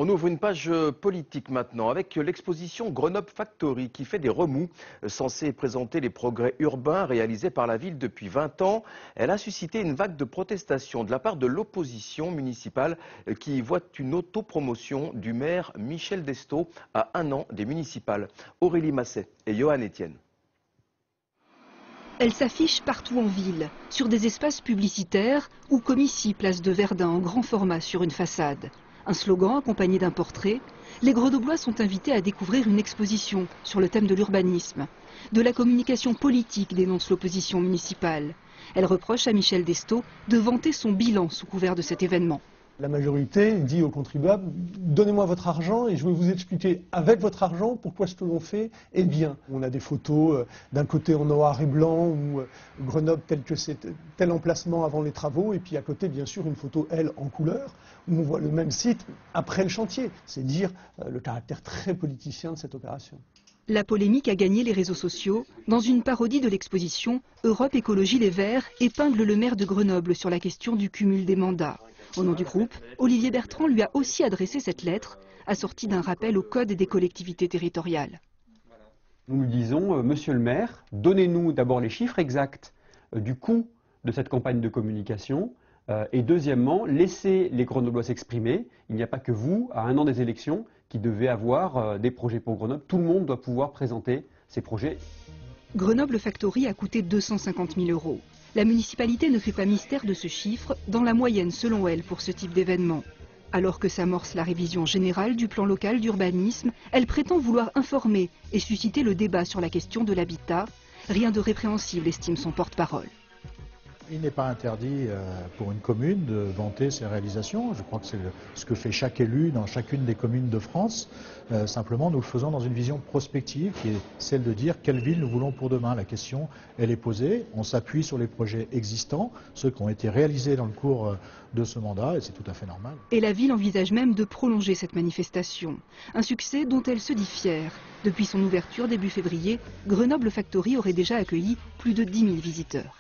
On ouvre une page politique maintenant avec l'exposition Grenoble Factory qui fait des remous, censée présenter les progrès urbains réalisés par la ville depuis 20 ans. Elle a suscité une vague de protestations de la part de l'opposition municipale qui voit une autopromotion du maire Michel Destaut à 1 an des municipales. Aurélie Masset et Johan Etienne. Elle s'affiche partout en ville, sur des espaces publicitaires ou comme ici, place de Verdun en grand format sur une façade. Un slogan accompagné d'un portrait, les Grenoblois sont invités à découvrir une exposition sur le thème de l'urbanisme. De la communication politique dénonce l'opposition municipale. Elle reproche à Michel Destaut de vanter son bilan sous couvert de cet événement. La majorité dit aux contribuables, donnez-moi votre argent et je vais vous expliquer avec votre argent pourquoi ce que l'on fait est bien. On a des photos d'un côté en noir et blanc où Grenoble tel que c'est tel emplacement avant les travaux et puis à côté bien sûr une photo elle en couleur où on voit le même site après le chantier. C'est dire le caractère très politicien de cette opération. La polémique a gagné les réseaux sociaux. Dans une parodie de l'exposition, Europe Écologie Les Verts épingle le maire de Grenoble sur la question du cumul des mandats. Au nom du groupe, Olivier Bertrand lui a aussi adressé cette lettre, assortie d'un rappel au code des collectivités territoriales. Nous lui disons, monsieur le maire, donnez-nous d'abord les chiffres exacts du coût de cette campagne de communication. Et deuxièmement, laissez les Grenoblois s'exprimer. Il n'y a pas que vous, à 1 an des élections, qui devez avoir des projets pour Grenoble. Tout le monde doit pouvoir présenter ses projets. Grenoble Factory a coûté 250 000 €. La municipalité ne fait pas mystère de ce chiffre, dans la moyenne selon elle pour ce type d'événement. Alors que s'amorce la révision générale du plan local d'urbanisme, elle prétend vouloir informer et susciter le débat sur la question de l'habitat. Rien de répréhensible, estime son porte-parole. Il n'est pas interdit pour une commune de vanter ses réalisations. Je crois que c'est ce que fait chaque élu dans chacune des communes de France. Simplement, nous le faisons dans une vision prospective qui est celle de dire quelle ville nous voulons pour demain. La question, elle est posée. On s'appuie sur les projets existants, ceux qui ont été réalisés dans le cours de ce mandat, et c'est tout à fait normal. Et la ville envisage même de prolonger cette manifestation. Un succès dont elle se dit fière. Depuis son ouverture début février, Grenoble Factory aurait déjà accueilli plus de 10 000 visiteurs.